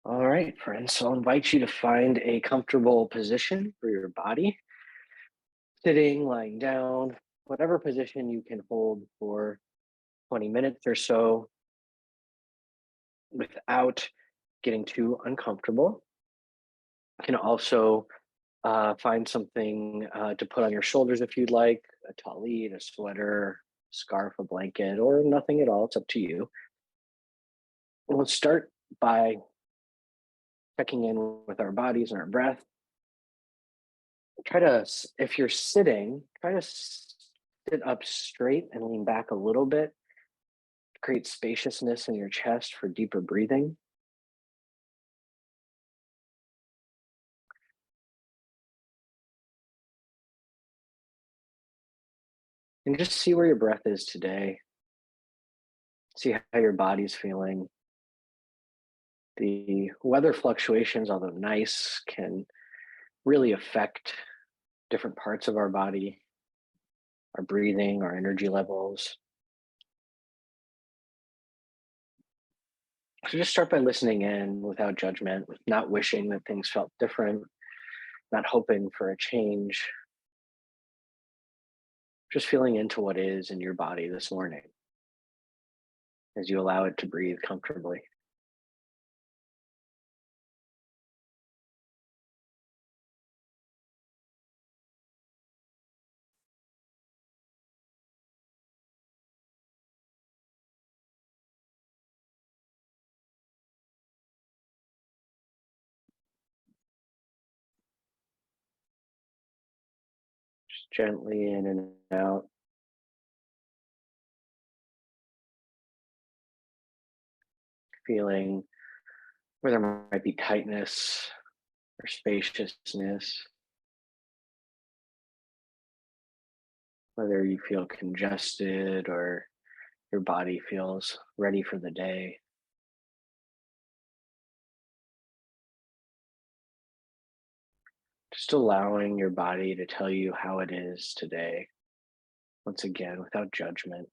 All right, friends. So I'll invite you to find a comfortable position for your body, sitting, lying down, whatever position you can hold for 20 minutes or so without getting too uncomfortable. You can also find something to put on your shoulders if you'd like a tallit, a sweater, scarf, a blanket, or nothing at all. It's up to you. And let's start by checking in with our bodies and our breath. If you're sitting, try to sit up straight and lean back a little bit. Create spaciousness in your chest for deeper breathing. And just see where your breath is today. See how your body's feeling. The weather fluctuations, although nice, can really affect different parts of our body, our breathing, our energy levels. So just start by listening in without judgment, with not wishing that things felt different, not hoping for a change, just feeling into what is in your body this morning as you allow it to breathe comfortably. Just gently in and out, feeling where there might be tightness or spaciousness, whether you feel congested or your body feels ready for the day. Just allowing your body to tell you how it is today, once again, without judgment.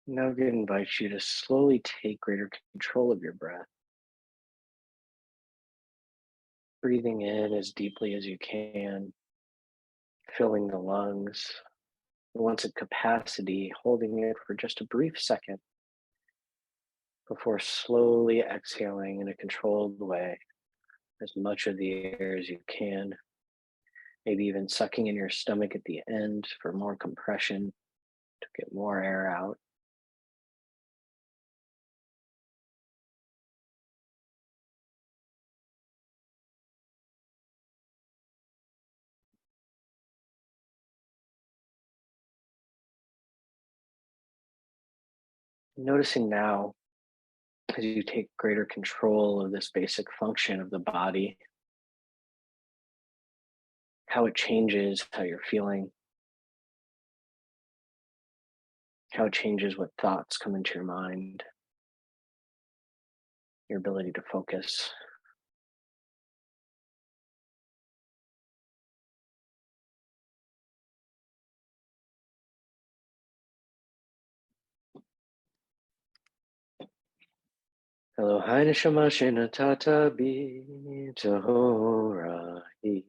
Now, I'm going to invite you to slowly take greater control of your breath, breathing in as deeply as you can, filling the lungs. Once at capacity, holding it for just a brief second before slowly exhaling in a controlled way as much of the air as you can, maybe even sucking in your stomach at the end for more compression to get more air out. Noticing now as you take greater control of this basic function of the body, how it changes how you're feeling, how it changes what thoughts come into your mind, your ability to focus. Elohai neshama shenatata bi torahi.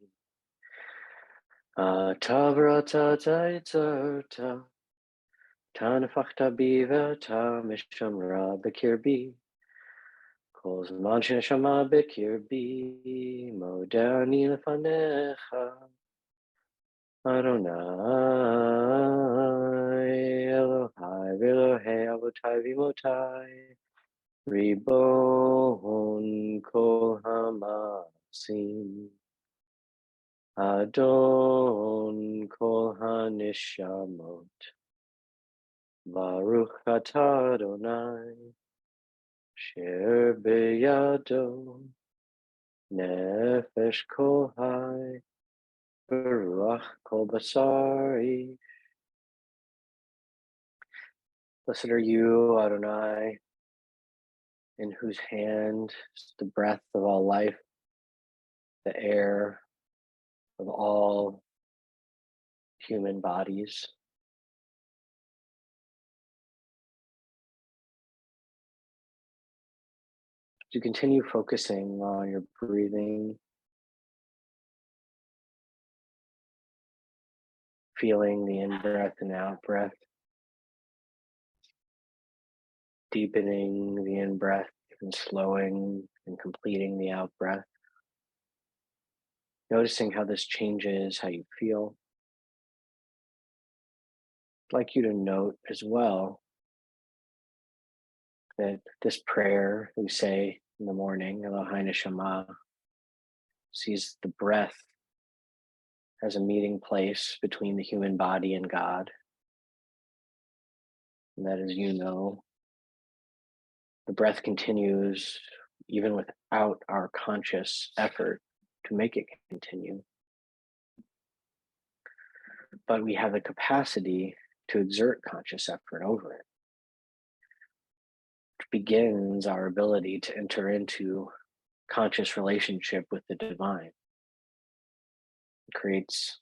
Tavrata taitzarta. Tanafachta bi vata mishamra bekirbi. Kol zaman sheneshama bekirbi. Modani lefanecha. Adonai Elohai v'Elohei Avotai v'Imotai Ribon Kol Hamasim Adon Kol Hanishamot Baruch Atah Adonai Sher Beyado Nefesh Kol Hai Baruch Kol Basari. Blessed are you, Adonai, in whose hand is the breath of all life, the air of all human bodies. To continue focusing on your breathing, feeling the in-breath and out-breath, deepening the in-breath and slowing and completing the out-breath. Noticing how this changes how you feel. I'd like you to note as well that this prayer we say in the morning, Eloheinu Shema, sees the breath as a meeting place between the human body and God. And that, as you know, the breath continues even without our conscious effort to make it continue. But we have the capacity to exert conscious effort over it, which begins our ability to enter into conscious relationship with the divine. It creates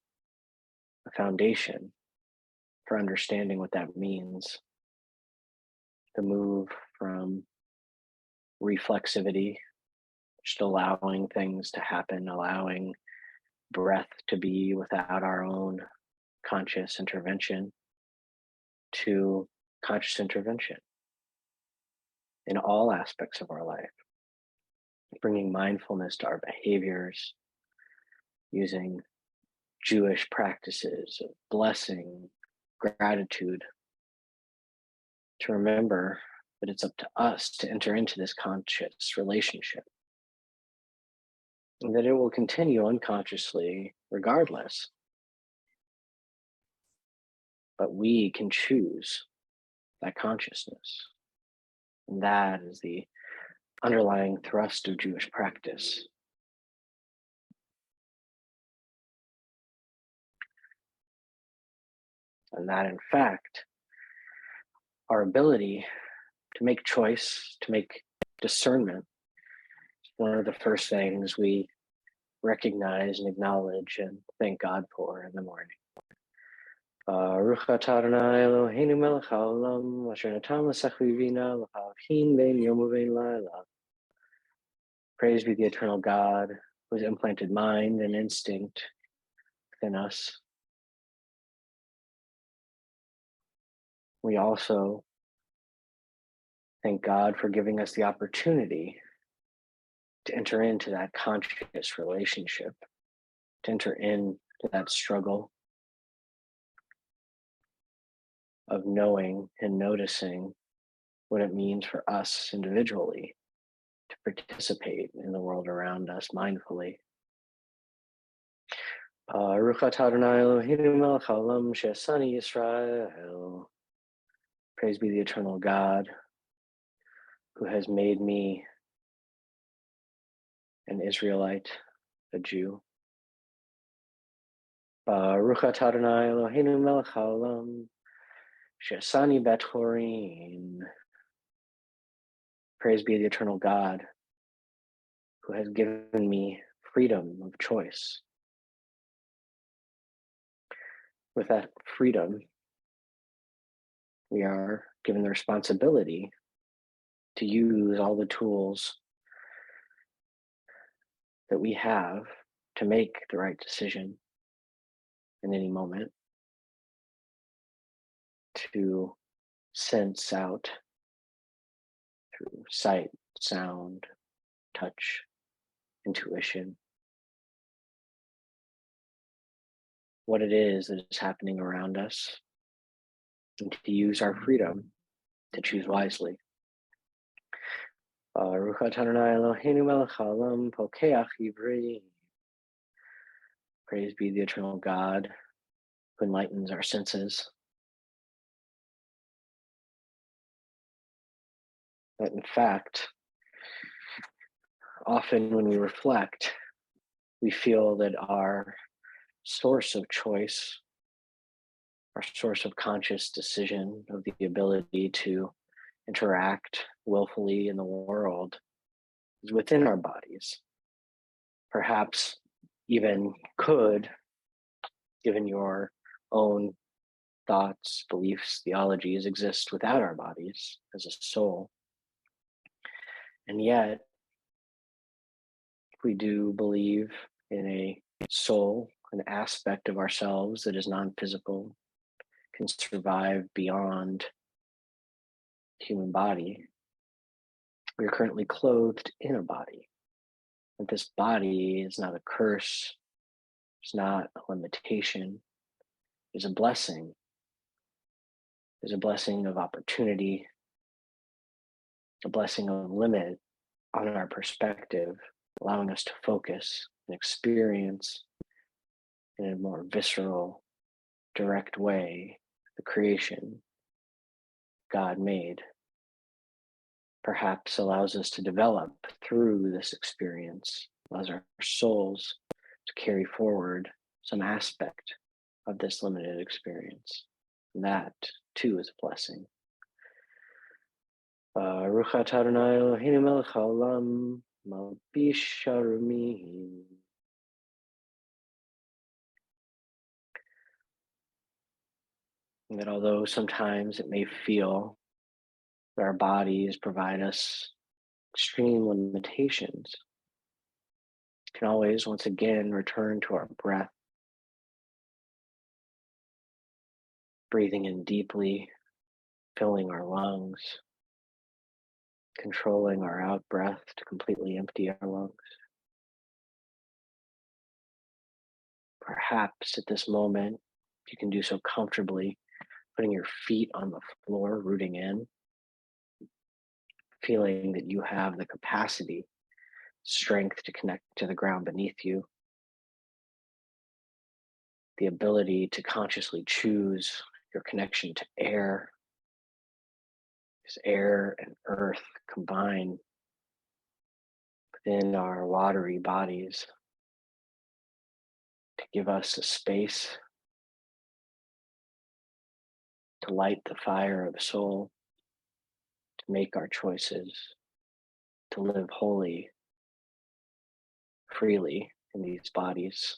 a foundation for understanding what that means. The move from reflexivity, just allowing things to happen, allowing breath to be without our own conscious intervention, to conscious intervention in all aspects of our life, bringing mindfulness to our behaviors, using Jewish practices of blessing, gratitude, to remember that it's up to us to enter into this conscious relationship, and that it will continue unconsciously regardless. But we can choose that consciousness. And that is the underlying thrust of Jewish practice. And that, in fact, our ability to make choice, to make discernment, is one of the first things we recognize and acknowledge and thank God for in the morning. Baruch atah Adonai Eloheinu melech haolam, asher natan l'sech v'bina l'havhin bein yom u'bein laila. Praise be the eternal God who has implanted mind and instinct within us. We also thank God for giving us the opportunity to enter into that conscious relationship, to enter into that struggle of knowing and noticing what it means for us individually to participate in the world around us mindfully. Baruch atah Adonai Eloheinu melech haolam she'asani Yisrael. Praise be the eternal God who has made me an Israelite, a Jew. Baruch atah Adonai Eloheinu melech haolam she'asani bet chorin. Praise be the eternal God who has given me freedom of choice. With that freedom, we are given the responsibility to use all the tools that we have to make the right decision in any moment, to sense out through sight, sound, touch, intuition, what it is that is happening around us, and to use our freedom to choose wisely. Baruch atah Adonai Eloheinu melech haolam pokeach ivri. Praise be the eternal God who enlightens our senses. That in fact, often when we reflect, we feel that our source of choice, our source of conscious decision, of the ability to interact willfully in the world, is within our bodies. Perhaps even could, given your own thoughts, beliefs, theologies, exist without our bodies as a soul. And yet, we do believe in a soul, an aspect of ourselves that is non-physical, can survive beyond human body. We are currently clothed in a body. But this body is not a curse, it's not a limitation, it's a blessing. It's a blessing of opportunity, a blessing of limit on our perspective, allowing us to focus and experience in a more visceral, direct way the creation God made. Perhaps allows us to develop through this experience, allows our souls to carry forward some aspect of this limited experience. And that too is a blessing. Baruch atah Adonai Eloheinu melech haolam, malbish harumim. And that although sometimes it may feel that our bodies provide us extreme limitations, we can always once again return to our breath, breathing in deeply, filling our lungs, controlling our out breath to completely empty our lungs. Perhaps at this moment, you can do so comfortably, putting your feet on the floor, rooting in, feeling that you have the capacity, strength to connect to the ground beneath you, the ability to consciously choose your connection to air, as air and earth combine within our watery bodies to give us a space to light the fire of the soul, to make our choices, to live wholly, freely in these bodies.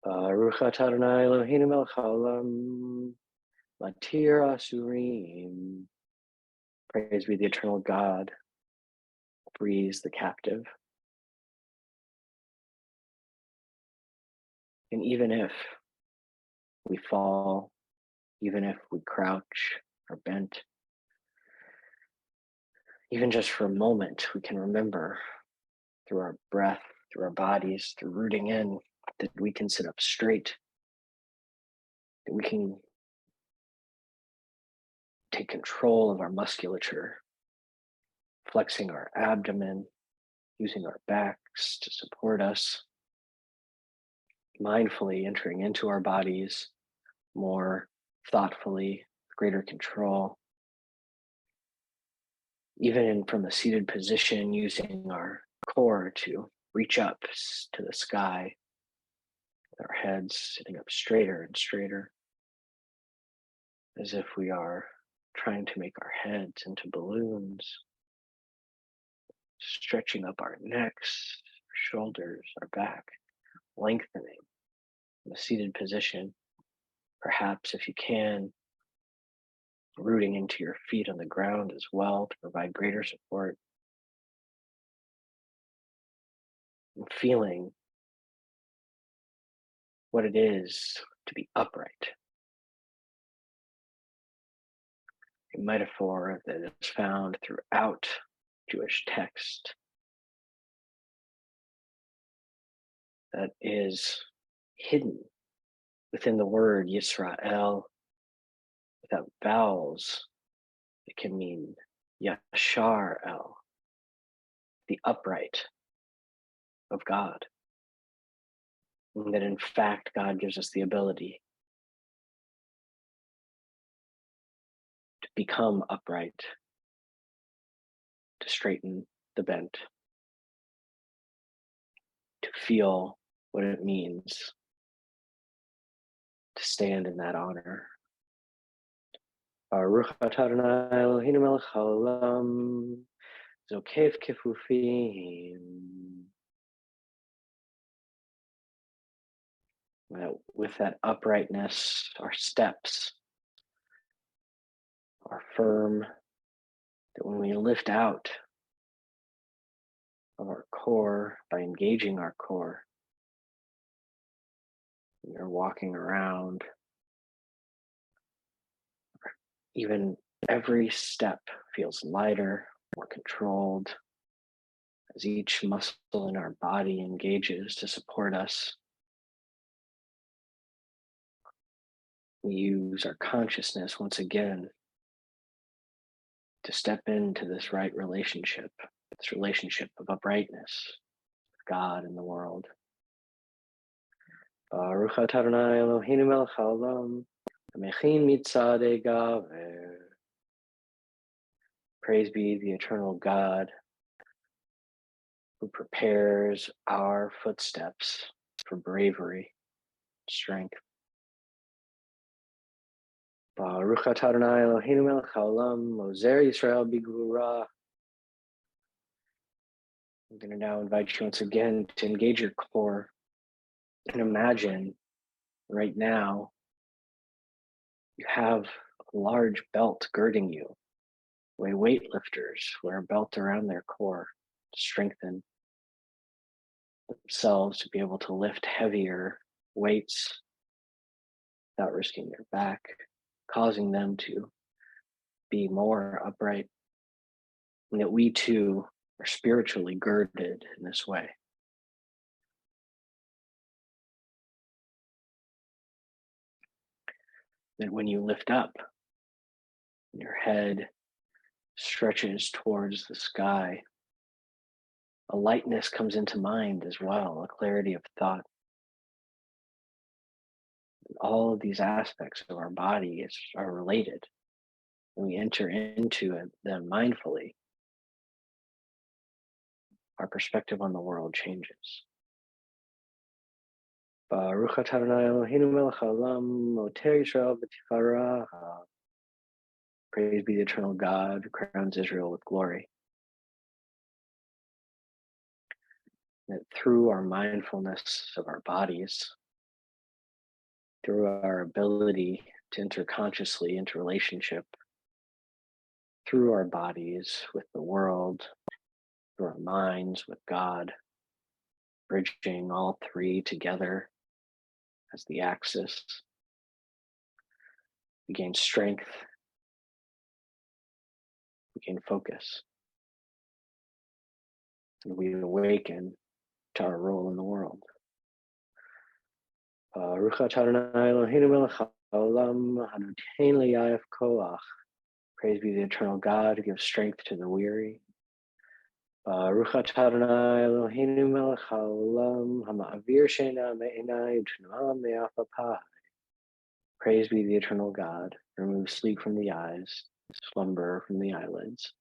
Baruch atah Adonai Eloheinu melech haolam, matir asurim. Praise be the eternal God, frees the captive. And even if we fall, even if we crouch or bent, even just for a moment, we can remember through our breath, through our bodies, through rooting in, that we can sit up straight, that we can take control of our musculature, flexing our abdomen, using our backs to support us, mindfully entering into our bodies more thoughtfully, greater control. Even from a seated position, using our core to reach up to the sky, with our heads sitting up straighter and straighter, as if we are trying to make our heads into balloons, stretching up our necks, our shoulders, our back, lengthening in a seated position. Perhaps if you can, rooting into your feet on the ground as well to provide greater support. And feeling what it is to be upright. A metaphor that is found throughout Jewish text that is hidden within the word Yisrael. Without vowels, it can mean Yashar El, the upright of God. And that in fact, God gives us the ability to become upright, to straighten the bent, to feel what it means to stand in that honor. Baruch atah Adonai Eloheinu melech haolam, zokef kefufim. With that uprightness, our steps are firm, that when we lift out of our core by engaging our core, we are walking around, even every step feels lighter, more controlled, as each muscle in our body engages to support us. We use our consciousness once again to step into this right relationship, this relationship of uprightness with God and the world. Baruch atah Adonai Eloheinu melech haolam, hamechin mitzadei gaver. Praise be the eternal God who prepares our footsteps for bravery, strength. Baruch atah Adonai Eloheinu melech haolam, Ozer Yisrael b'gvura. I'm going to now invite you once again to engage your core and imagine right now you have a large belt girding you, the way weightlifters wear a belt around their core to strengthen themselves to be able to lift heavier weights without risking their back, causing them to be more upright, and that we too are spiritually girded in this way. That when you lift up, your head stretches towards the sky, a lightness comes into mind as well, a clarity of thought. All of these aspects of our body are related. When we enter into them mindfully, our perspective on the world changes. Baruch atah Adonai Eloheinu melech haolam, Oter Yisrael b'tifara. Praise be the eternal God who crowns Israel with glory. That through our mindfulness of our bodies, through our ability to enter consciously into relationship through our bodies with the world, through our minds with God, bridging all three together as the axis, we gain strength, we gain focus, and we awaken to our role in the world. Baruch atah Adonai Eloheinu melech haolam, hanoten li'ayaf koach. Praise be the eternal God who gives strength to the weary. Baruch atah Adonai Eloheinu melech haolam, hama'avir she'ena me'enai u't'nua me'af apai. Praise be the eternal God, remove sleep from the eyes, slumber from the eyelids.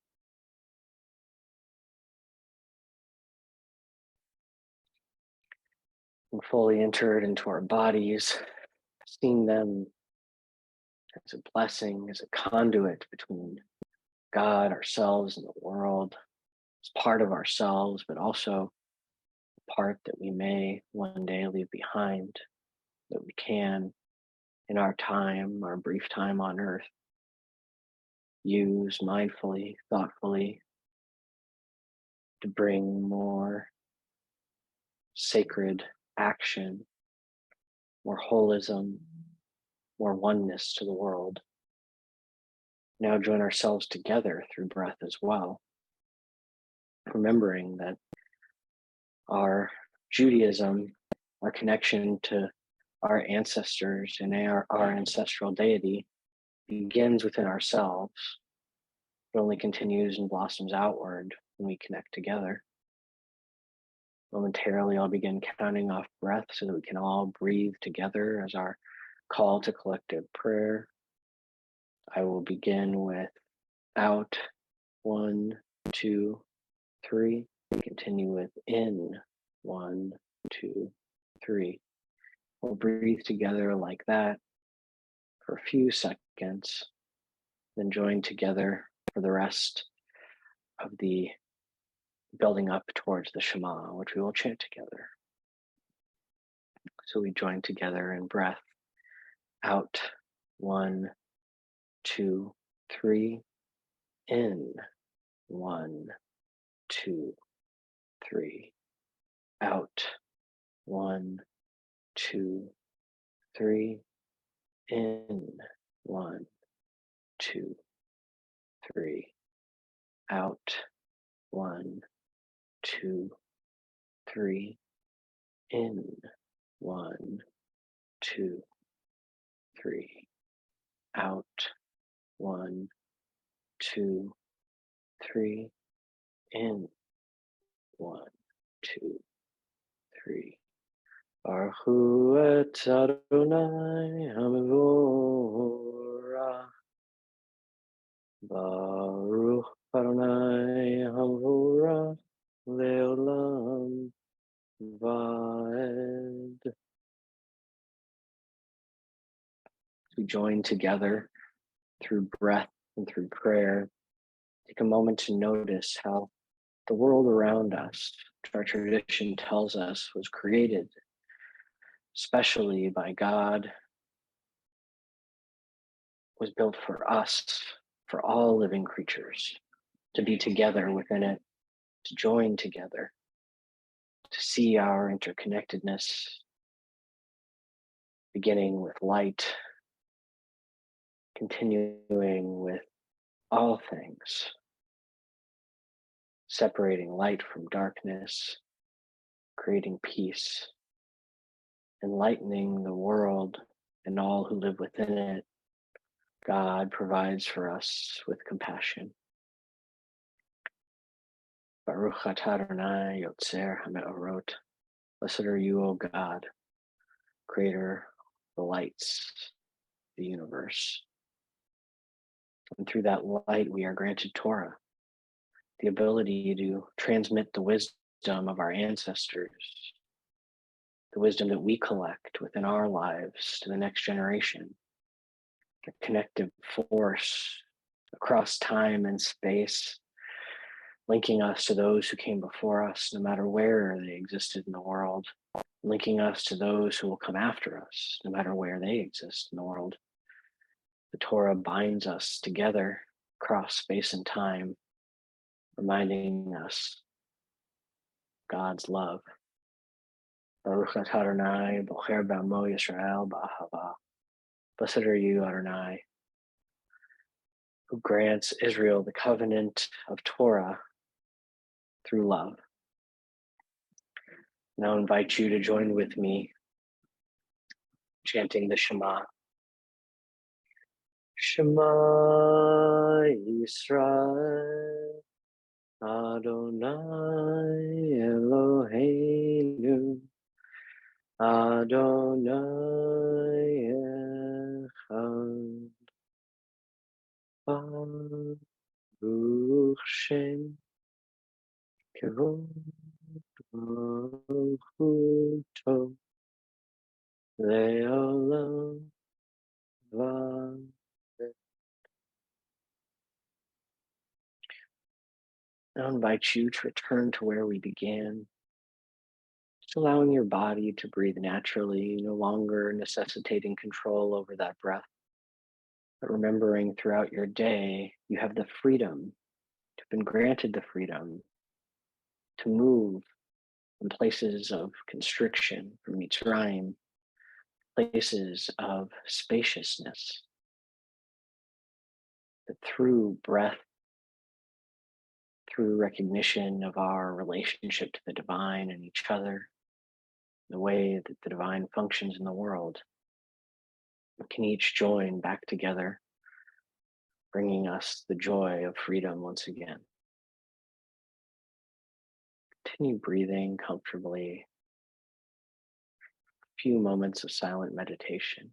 And fully entered into our bodies, seeing them as a blessing, as a conduit between God, ourselves, and the world, as part of ourselves, but also a part that we may one day leave behind, that we can, in our time, our brief time on earth, use mindfully, thoughtfully, to bring more sacred action, more holism, more oneness to the world. Now join ourselves together through breath as well, remembering that our Judaism, our connection to our ancestors and our ancestral deity begins within ourselves. It only continues and blossoms outward when we connect together. Momentarily, I'll begin counting off breath so that we can all breathe together as our call to collective prayer. I will begin with out, 1, 2, 3. Continue with in, 1, 2, 3. We'll breathe together like that, for a few seconds, then join together for the rest of the building up towards the Shema, which we will chant together. So we join together in breath out, 1, 2, 3, in, 1, 2, 3, out, 1, 2, 3, in, 1, 2, 3, out, 1, 2, 3, in, 1, 2, 3, out, 1, 2, 3, in, 1, 2, 3. Baruch hu et Adonai Hamevora. Baruch Adonai Hamevora Leolam Vaed. We join together through breath and through prayer. Take a moment to notice how the world around us, which our tradition tells us was created especially by God, was built for us, for all living creatures, to be together within it, to join together, to see our interconnectedness, beginning with light, continuing with all things, separating light from darkness, creating peace, enlightening the world and all who live within it. God provides for us with compassion. Baruch atah Adonai Yotzer HaMe'orot. Blessed are you, O God, creator of the lights, the universe. And through that light, we are granted Torah, the ability to transmit the wisdom of our ancestors, the wisdom that we collect within our lives to the next generation, a connective force across time and space, linking us to those who came before us, no matter where they existed in the world, linking us to those who will come after us, no matter where they exist in the world. The Torah binds us together across space and time, reminding us God's love. Baruch atah Adonai, bocher b'amo Yisrael b'ahava. Blessed are you, Adonai, who grants Israel the covenant of Torah through love. Now I invite you to join with me, chanting the Shema. Shema Yisrael, Adonai Eloheinu, Adonai Echad. Baruch Shem Kevod Baruch Hu Tov Le'olam Vaed. I invite you to return to where we began, just allowing your body to breathe naturally, no longer necessitating control over that breath, but remembering throughout your day, you have the freedom, you've been granted the freedom to move from places of constriction, from Mitzrayim, places of spaciousness, that through breath, through recognition of our relationship to the divine and each other, the way that the divine functions in the world, we can each join back together, bringing us the joy of freedom once again. Continue breathing comfortably. A few moments of silent meditation.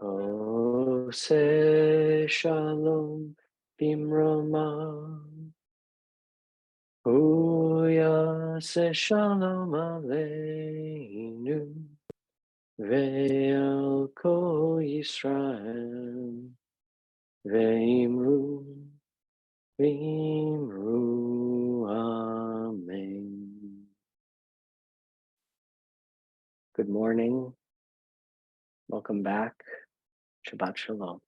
Oh. Ose Shalom Bimrama. Uyase Shalom Aleinu. Ve'al Kol Yisrael. Ve'imru. Ve'imru. Amen. Good morning. Welcome back. Shabbat Shalom.